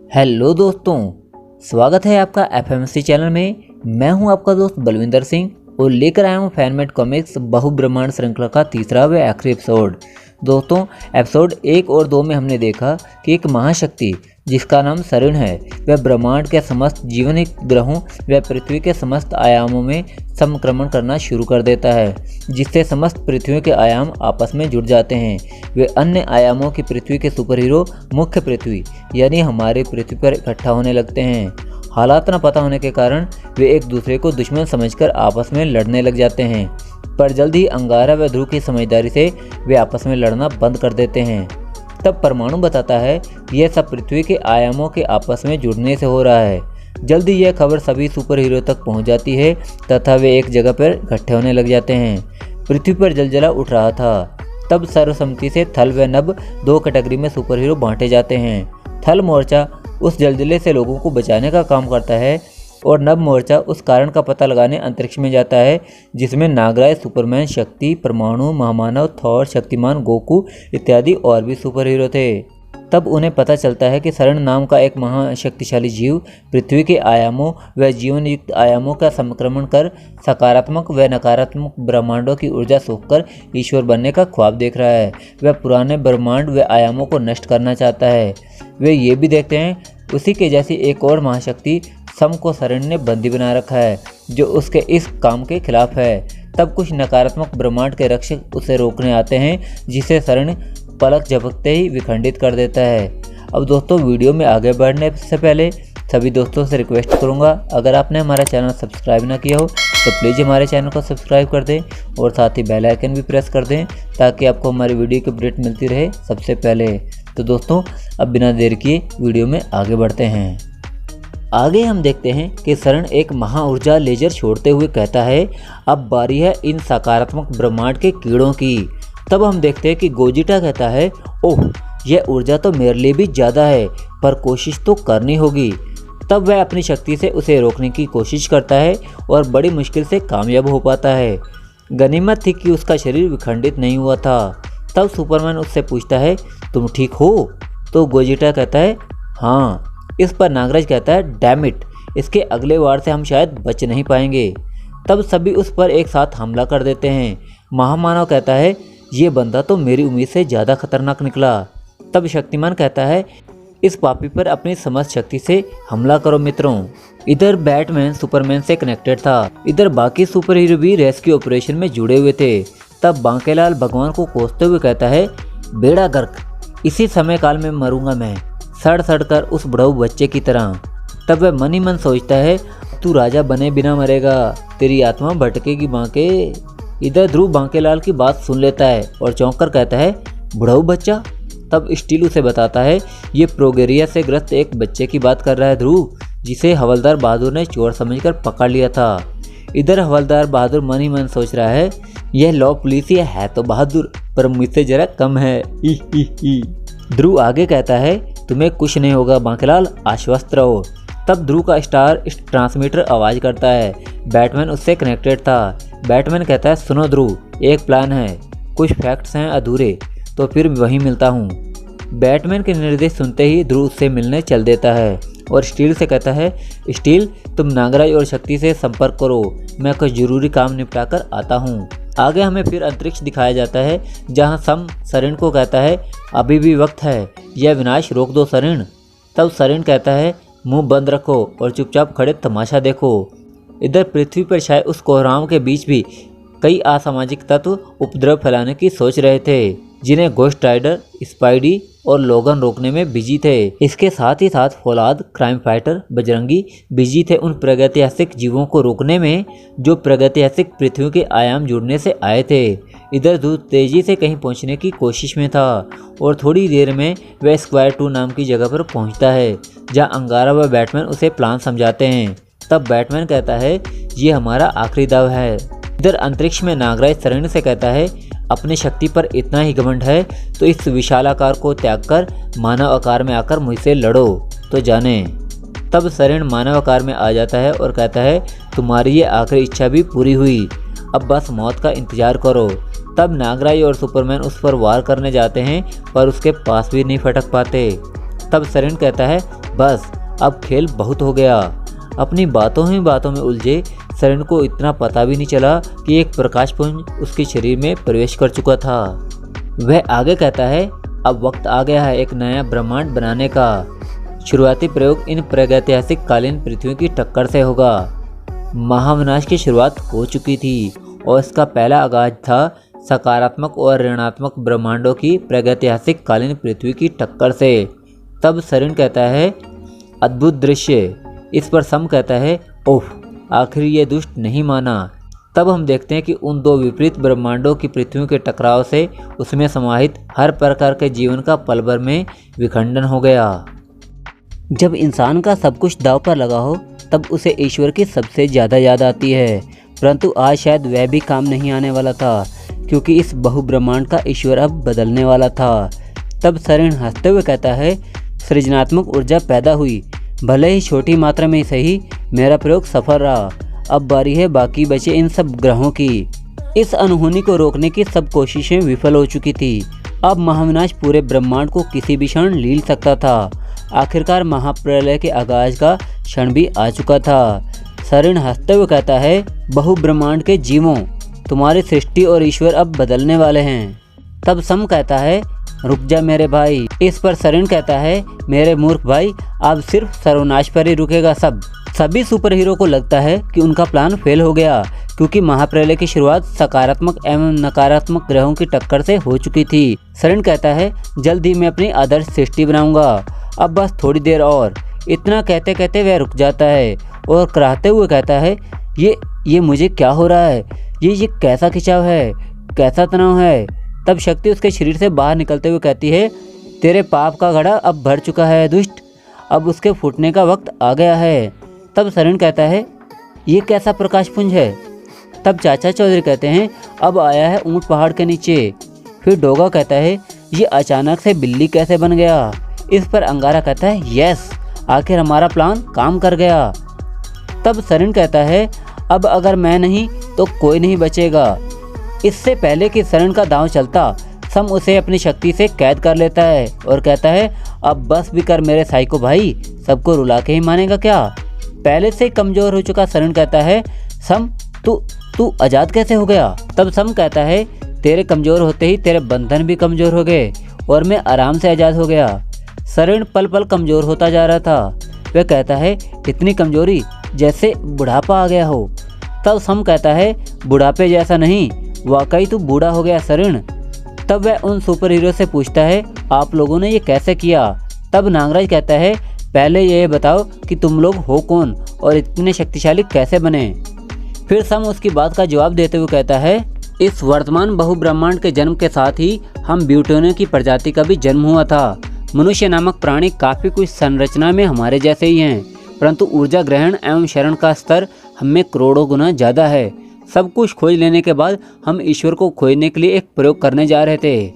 Hello दोस्तों, स्वागत है आपका एफएमसी चैनल में। मैं हूं आपका दोस्त बलविंदर सिंह और लेकर आया हूं फैनमेड कॉमिक्स बहुब्रह्मांड श्रृंखला का तीसरा व आखिरी एपिसोड। दोस्तों, एपिसोड 1 और 2 में हमने देखा कि एक महाशक्ति जिसका नाम सरिण है वह ब्रह्मांड के समस्त जीवनिक ग्रहों व पृथ्वी के समस्त आयामों में संक्रमण करना शुरू कर देता है, जिससे समस्त पृथ्वी के आयाम आपस में जुड़ जाते हैं। वे अन्य आयामों की पृथ्वी के सुपर हीरो मुख्य पृथ्वी यानी हमारे पृथ्वी पर इकट्ठा होने लगते हैं। हालात न पता होने के कारण वे एक दूसरे को दुश्मन समझकर आपस में लड़ने लग जाते हैं, पर जल्द ही अंगारा व ध्रुव की समझदारी से वे आपस में लड़ना बंद कर देते हैं। तब परमाणु बताता है कि यह सब पृथ्वी के आयामों के आपस में जुड़ने से हो रहा है। जल्दी यह खबर सभी सुपर हीरो तक पहुंच जाती है तथा वे एक जगह पर इकट्ठे होने लग जाते हैं। पृथ्वी पर जलजला उठ रहा था। तब सर्वसम्मति से थल व नभ 2 कैटेगरी में सुपर हीरो बांटे जाते हैं। थल मोर्चा उस जलजले से लोगों को बचाने का काम करता है और नभ मोर्चा उस कारण का पता लगाने अंतरिक्ष में जाता है, जिसमें नागराज, सुपरमैन, शक्ति, परमाणु, महामानव, थॉर, शक्तिमान, गोकू इत्यादि और भी सुपर हीरो थे। तब उन्हें पता चलता है कि सरिण नाम का एक महाशक्तिशाली जीव पृथ्वी के आयामों व जीवन युक्त आयामों का संक्रमण कर सकारात्मक व नकारात्मक ब्रह्मांडों की ऊर्जा सोखकर ईश्वर बनने का ख्वाब देख रहा है। वह पुराने ब्रह्मांड व आयामों को नष्ट करना चाहता है। वे ये भी देखते हैं उसी के जैसी एक और महाशक्ति सम को सरिण ने बंदी बना रखा है, जो उसके इस काम के खिलाफ है। तब कुछ नकारात्मक ब्रह्मांड के रक्षक उसे रोकने आते हैं, जिसे सरिण पलक झपकते ही विखंडित कर देता है। अब दोस्तों, वीडियो में आगे बढ़ने से पहले सभी दोस्तों से रिक्वेस्ट करूंगा, अगर आपने हमारा चैनल सब्सक्राइब ना किया हो तो प्लीज़ हमारे चैनल को सब्सक्राइब कर दें और साथ ही बेल आइकन भी प्रेस कर दें, ताकि आपको हमारी वीडियो की अपडेट मिलती रहे सबसे पहले। तो दोस्तों, अब बिना देर किए वीडियो में आगे बढ़ते हैं। आगे हम देखते हैं कि सरिण एक महा ऊर्जा लेजर छोड़ते हुए कहता है, अब बारी है इन सकारात्मक ब्रह्मांड के कीड़ों की। तब हम देखते हैं कि गोजिटा कहता है, ओह, यह ऊर्जा तो मेरे लिए भी ज़्यादा है, पर कोशिश तो करनी होगी। तब वह अपनी शक्ति से उसे रोकने की कोशिश करता है और बड़ी मुश्किल से कामयाब हो पाता है। गनीमत थी कि उसका शरीर विखंडित नहीं हुआ था। तब सुपरमैन उससे पूछता है, तुम ठीक हो? तो गोजिटा कहता है, हाँ। इस पर नागराज कहता है, डैम इट, इसके अगले वार से हम शायद बच नहीं पाएंगे। तब सभी उस पर एक साथ हमला कर देते हैं। महामानव कहता है, ये बंदा तो मेरी उम्मीद से ज़्यादा खतरनाक निकला। तब शक्तिमान कहता है, इस पापी पर अपनी समस्त शक्ति से हमला करो मित्रों। इधर बैटमैन सुपरमैन से कनेक्टेड था, इधर बाकी सुपर हीरो भी रेस्क्यू ऑपरेशन में जुड़े हुए थे। तब बांकेलाल भगवान को कोसते हुए कहता है, बेड़ा गर्क, इसी समय काल में मरूंगा मैं, सड़ सड़ कर उस बुढ़ऊ बच्चे की तरह। तब वह मन ही मन सोचता है, तू राजा बने बिना मरेगा, तेरी आत्मा भटकेगी बांके। इधर ध्रुव बांकेलाल की बात सुन लेता है और चौंक कर कहता है, बुढ़ऊ बच्चा? तब स्टील उसे बताता है, ये प्रोगेरिया से ग्रस्त एक बच्चे की बात कर रहा है ध्रुव, जिसे हवलदार बहादुर ने चोर समझकर पकड़ लिया था। इधर हवलदार बहादुर मन ही मन सोच रहा है, यह लॉ पुलिस है तो बहादुर, पर मुझसे जरा कम है। ध्रुव आगे कहता है, तुम्हें कुछ नहीं होगा बांकेलाल, आश्वस्त रहो। तब ध्रुव का स्टार ट्रांसमीटर आवाज़ करता है। बैटमैन उससे कनेक्टेड था। बैटमैन कहता है, सुनो ध्रुव, एक प्लान है, कुछ फैक्ट्स हैं अधूरे, तो फिर वहीं मिलता हूँ। बैटमैन के निर्देश सुनते ही ध्रुव उससे मिलने चल देता है और स्टील से कहता है, स्टील, तुम नागराज और शक्ति से संपर्क करो, मैं कुछ जरूरी काम निपटा कर आता हूँ। आगे हमें फिर अंतरिक्ष दिखाया जाता है, जहाँ सम सरिण को कहता है, अभी भी वक्त है, यह विनाश रोक दो सरिण। तब सरिण कहता है, मुंह बंद रखो और चुपचाप खड़े तमाशा देखो। इधर पृथ्वी पर छाए उस कोहराम के बीच भी कई असामाजिक तत्व उपद्रव फैलाने की सोच रहे थे, जिन्हें घोस्ट राइडर, स्पाइडी और लोगन रोकने में बिजी थे। इसके साथ ही साथ फौलाद, क्राइम फाइटर, बजरंगी बिजी थे उन प्रागैतिहासिक जीवों को रोकने में, जो प्रागैतिहासिक पृथ्वी के आयाम जुड़ने से आए थे। इधर दूत तेजी से कहीं पहुंचने की कोशिश में था और थोड़ी देर में वह स्क्वायर 2 नाम की जगह पर पहुंचता है, जहां अंगारा व बैटमैन उसे प्लान समझाते हैं। तब बैटमैन कहता है, ये हमारा आखिरी दाव है। इधर अंतरिक्ष में नागराज सरिण से कहता है, अपनी शक्ति पर इतना ही घमंड है तो इस विशाल आकार को त्याग कर मानव आकार में आकर मुझसे लड़ो तो जाने। तब सरिण मानव आकार में आ जाता है और कहता है, तुम्हारी ये आखिरी इच्छा भी पूरी हुई, अब बस मौत का इंतजार करो। तब नागराज और सुपरमैन उस पर वार करने जाते हैं, पर उसके पास भी नहीं फटक पाते। तब सरिण कहता है, बस अब खेल बहुत हो गया। अपनी बातों ही बातों में उलझे सरिन को इतना पता भी नहीं चला कि एक प्रकाशपुंज उसके शरीर में प्रवेश कर चुका था। वह आगे कहता है, अब वक्त आ गया है एक नया ब्रह्मांड बनाने का। शुरुआती प्रयोग इन प्रागैतिहासिक कालीन पृथ्वी की टक्कर से होगा। महाविनाश की शुरुआत हो चुकी थी और इसका पहला आगाज था सकारात्मक और ऋणात्मक ब्रह्मांडों की प्रागैतिहासिक कालीन पृथ्वी की टक्कर से। तब सरिन कहता है, अद्भुत दृश्य। इस पर सम कहता है, ओह, आखिर ये दुष्ट नहीं माना। तब हम देखते हैं कि उन दो विपरीत ब्रह्मांडों की पृथ्वी के टकराव से उसमें समाहित हर प्रकार के जीवन का पल भर में विखंडन हो गया। जब इंसान का सब कुछ दांव पर लगा हो तब उसे ईश्वर की सबसे ज़्यादा याद आती है, परंतु आज शायद वह भी काम नहीं आने वाला था, क्योंकि इस बहुब्रह्मांड का ईश्वर अब बदलने वाला था। तब सरिन हंसते हुए कहता है, सृजनात्मक ऊर्जा पैदा हुई, भले ही छोटी मात्रा में सही, मेरा प्रयोग सफल रहा। अब बारी है बाकी बचे इन सब ग्रहों की। इस अनहोनी को रोकने की सब कोशिशें विफल हो चुकी थी। अब महाविनाश पूरे ब्रह्मांड को किसी भी क्षण लील सकता था। आखिरकार महाप्रलय के आगाज का क्षण भी आ चुका था। सरिन हंसते हुए कहता है, बहुब्रह्मांड के जीवों, तुम्हारी सृष्टि और ईश्वर अब बदलने वाले हैं। तब सम कहता है, रुक जा मेरे भाई। इस पर सरिन कहता है, मेरे मूर्ख भाई, अब सिर्फ सर्वनाश पर ही रुकेगा सब। सभी सुपर हीरो को लगता है कि उनका प्लान फेल हो गया, क्योंकि महाप्रलय की शुरुआत सकारात्मक एवं नकारात्मक ग्रहों की टक्कर से हो चुकी थी। सरिन कहता है, जल्द ही मैं अपनी आदर्श सृष्टि बनाऊंगा, अब बस थोड़ी देर और। इतना कहते कहते वह रुक जाता है और कराहते हुए कहता है, ये मुझे क्या हो रहा है? ये कैसा खिंचाव है, कैसा तनाव है? तब शक्ति उसके शरीर से बाहर निकलते हुए कहती है, तेरे पाप का घड़ा अब भर चुका है दुष्ट, अब उसके फूटने का वक्त आ गया है। तब सरिन कहता है, ये कैसा प्रकाशपुंज है? तब चाचा चौधरी कहते हैं, अब आया है ऊंट पहाड़ के नीचे। फिर डोगा कहता है, ये अचानक से बिल्ली कैसे बन गया? इस पर अंगारा कहता है, यस, आखिर हमारा प्लान काम कर गया। तब सरिन कहता है, अब अगर मैं नहीं तो कोई नहीं बचेगा। इससे पहले कि सरिन का दांव चलता, सम उसे अपनी शक्ति से कैद कर लेता है और कहता है, अब बस भी कर मेरे साइको भाई, सबको रुला के ही मानेगा क्या? पहले से कमजोर हो चुका सरिन कहता है, सम तू आज़ाद कैसे हो गया? तब सम कहता है, तेरे कमजोर होते ही तेरे बंधन भी कमजोर हो गए और मैं आराम से आज़ाद हो गया। सरिन पल पल कमजोर होता जा रहा था। वह कहता है, इतनी कमजोरी जैसे बुढ़ापा आ गया हो। तब सम कहता है, बुढ़ापे जैसा नहीं, वाकई तू बूढ़ा हो गया सरिन। तब वह उन सुपर हीरो से पूछता है, आप लोगों ने ये कैसे किया? तब नागराज कहता है, पहले ये बताओ कि तुम लोग हो कौन और इतने शक्तिशाली कैसे बने? फिर सम उसकी बात का जवाब देते हुए कहता है, इस वर्तमान बहुब्रह्मांड के जन्म के साथ ही हम ब्यूटोनियो की प्रजाति का भी जन्म हुआ था। मनुष्य नामक प्राणी काफ़ी कुछ संरचना में हमारे जैसे ही हैं, परंतु ऊर्जा ग्रहण एवं शरण का स्तर हमें करोड़ों गुना ज़्यादा है। सब कुछ खोज लेने के बाद हम ईश्वर को खोजने के लिए एक प्रयोग करने जा रहे थे।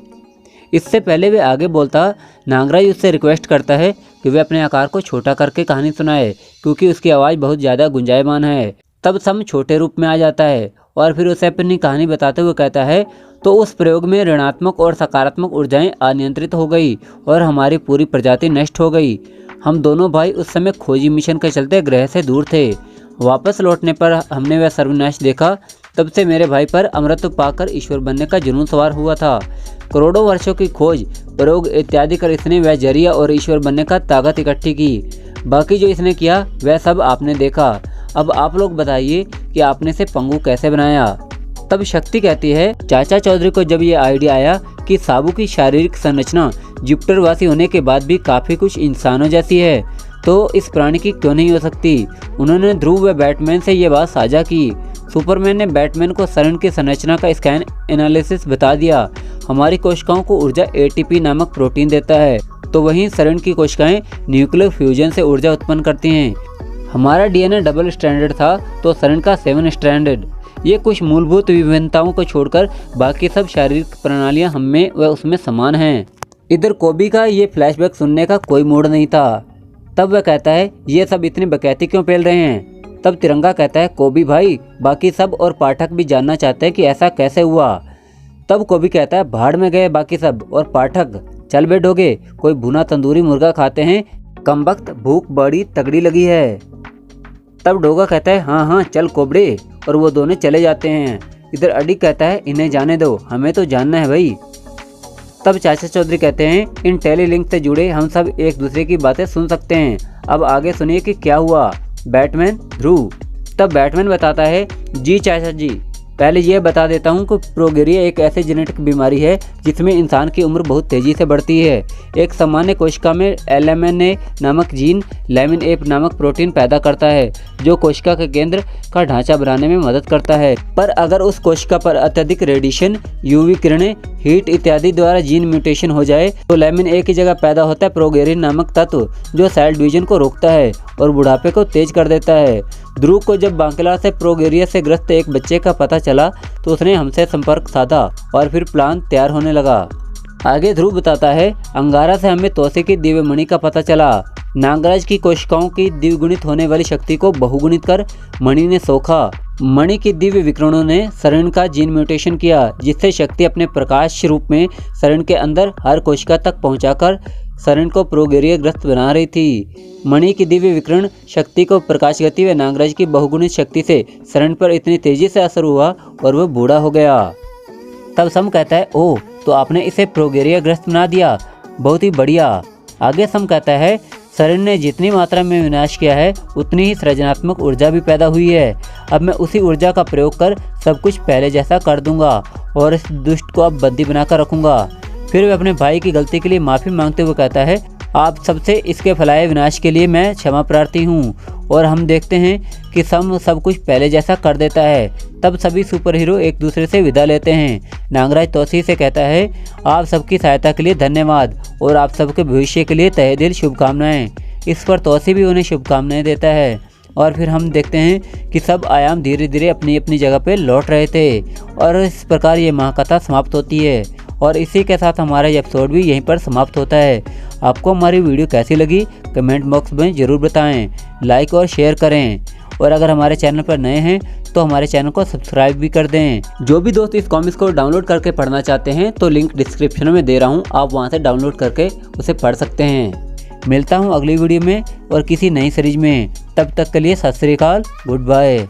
इससे पहले वे आगे बोलता, नागराज उससे रिक्वेस्ट करता है कि वे अपने आकार को छोटा करके कहानी सुनाए, क्योंकि उसकी आवाज़ बहुत ज़्यादा गुंजायमान है। तब सम छोटे रूप में आ जाता है और फिर उसे अपनी कहानी बताते हुए कहता है, तो उस प्रयोग में ऋणात्मक और सकारात्मक ऊर्जाएं अनियंत्रित हो गई और हमारी पूरी प्रजाति नष्ट हो गई। हम दोनों भाई उस समय खोजी मिशन के चलते ग्रह से दूर थे। वापस लौटने पर हमने वह सर्वनाश देखा। तब से मेरे भाई पर अमृत पाकर ईश्वर बनने का जुनून सवार हुआ था। करोड़ों वर्षों की खोज, प्रयोग इत्यादि कर इसने वह जरिया और ईश्वर बनने का ताकत इकट्ठी की। बाकी जो इसने किया वह सब आपने देखा। अब आप लोग बताइए कि आपने इसे पंगु कैसे बनाया? तब शक्ति कहती है, चाचा चौधरी को जब ये आइडिया आया कि साबू की शारीरिक संरचना जुपिटर वासी होने के बाद भी काफ़ी कुछ इंसानों जैसी है, तो इस प्राणी की क्यों नहीं हो सकती? उन्होंने ध्रुव व बैटमैन से ये बात साझा की। सुपरमैन ने बैटमैन को सरिन की संरचना का स्कैन एनालिसिस बता दिया। हमारी कोशिकाओं को ऊर्जा एटीपी नामक प्रोटीन देता है, तो वहीं सरिन की कोशिकाएं न्यूक्लियर फ्यूजन से ऊर्जा उत्पन्न करती हैं। हमारा डीएनए डबल स्ट्रैंडेड था, तो सरिन का 7 स्ट्रैंडेड। ये कुछ मूलभूत विभिन्नताओं को छोड़कर बाकी सब शारीरिक प्रणालियां हम में व उसमें समान हैं। इधर कोबी का ये फ्लैशबैक सुनने का कोई मूड नहीं था। तब वह कहता है, ये सब इतनी बकैती क्यों फैल रहे हैं? तब तिरंगा कहता है, कोबी भाई, बाकी सब और पाठक भी जानना चाहते हैं कि ऐसा कैसे हुआ। तब कोबी कहता है, भाड़ में गए बाकी सब और पाठक, चल बैठोगे, कोई भुना तंदूरी मुर्गा खाते हैं कमबख्त भूख बड़ी तगड़ी लगी है। तब डोगा कहता है हाँ हाँ चल कोबड़े, और वो दोनों चले जाते हैं। इधर अडी कहता है इन्हें जाने दो, हमें तो जानना है भाई। तब चाचा चौधरी कहते हैं इन टेलीलिंक से जुड़े हम सब एक दूसरे की बातें सुन सकते हैं। अब आगे सुनिए कि क्या हुआ। बैटमैन ध्रुव। तब बैटमैन बताता है जी चाचा जी, पहले यह बता देता हूँ कि प्रोगेरिया एक ऐसी जेनेटिक बीमारी है जिसमें इंसान की उम्र बहुत तेज़ी से बढ़ती है। एक सामान्य कोशिका में LMNA नामक जीन लैमिन ए नामक प्रोटीन पैदा करता है जो कोशिका के केंद्र का ढांचा बनाने में मदद करता है। पर अगर उस कोशिका पर अत्यधिक रेडिएशन, UV किरणें, हीट इत्यादि द्वारा जीन म्यूटेशन हो जाए तो लैमिन ए की जगह पैदा होता है प्रोगेरिन नामक तत्व जो सेल डिवीजन को रोकता है और बुढ़ापे को तेज कर देता है। ध्रुव को जब बांकेला से प्रोगेरिया से ग्रस्त एक बच्चे का पता चला तो उसने हमसे संपर्क साधा और फिर प्लान तैयार होने लगा। आगे ध्रुव बताता है अंगारा से हमें तोसे की दिव्य मणि का पता चला। नागराज की कोशिकाओं की द्विगुणित होने वाली शक्ति को बहुगुणित कर मणि ने सोखा। मणि की दिव्य विकिरणों ने शरीर का जीन म्यूटेशन किया जिससे शक्ति अपने प्रकाश रूप में शरीर के अंदर हर कोशिका तक पहुंचाकर शरीर को प्रोगेरिया ग्रस्त बना रही थी। मणि की दिव्य विकिरण शक्ति को प्रकाश गति व नागराज की बहुगुणित शक्ति से शरीर पर इतनी तेजी से असर हुआ और वह बूढ़ा हो गया। तब सम कहता है ओह, तो आपने इसे प्रोगेरिया ग्रस्त बना दिया, बहुत ही बढ़िया। आगे सम कहता है शरीर ने जितनी मात्रा में विनाश किया है उतनी ही सृजनात्मक ऊर्जा भी पैदा हुई है। अब मैं उसी ऊर्जा का प्रयोग कर सब कुछ पहले जैसा कर दूंगा और इस दुष्ट को अब बंदी बनाकर रखूंगा। फिर वह अपने भाई की गलती के लिए माफ़ी मांगते हुए कहता है आप सबसे इसके फैलाए विनाश के लिए मैं क्षमा प्रार्थी हूँ। और हम देखते हैं कि सम सब कुछ पहले जैसा कर देता है। तब सभी सुपर हीरो एक दूसरे से विदा लेते हैं। नागराज तोसी से कहता है आप सबकी सहायता के लिए धन्यवाद और आप सबके भविष्य के लिए तहे दिल शुभकामनाएं। इस पर तोसी भी उन्हें शुभकामनाएं देता है। और फिर हम देखते हैं कि सब आयाम धीरे धीरे अपनी अपनी जगह पर लौट रहे थे और इस प्रकार ये महाकथा समाप्त होती है। और इसी के साथ हमारा एपिसोड भी यहीं पर समाप्त होता है। आपको हमारी वीडियो कैसी लगी कमेंट बॉक्स में ज़रूर बताएं, लाइक और शेयर करें। और अगर हमारे चैनल पर नए हैं तो हमारे चैनल को सब्सक्राइब भी कर दें। जो भी दोस्त इस कॉमिक्स को डाउनलोड करके पढ़ना चाहते हैं तो लिंक डिस्क्रिप्शन में दे रहा हूँ, आप वहाँ से डाउनलोड करके उसे पढ़ सकते हैं। मिलता हूँ अगली वीडियो में और किसी नई सीरीज में। तब तक के लिए सत श्री अकाल, गुड बाय।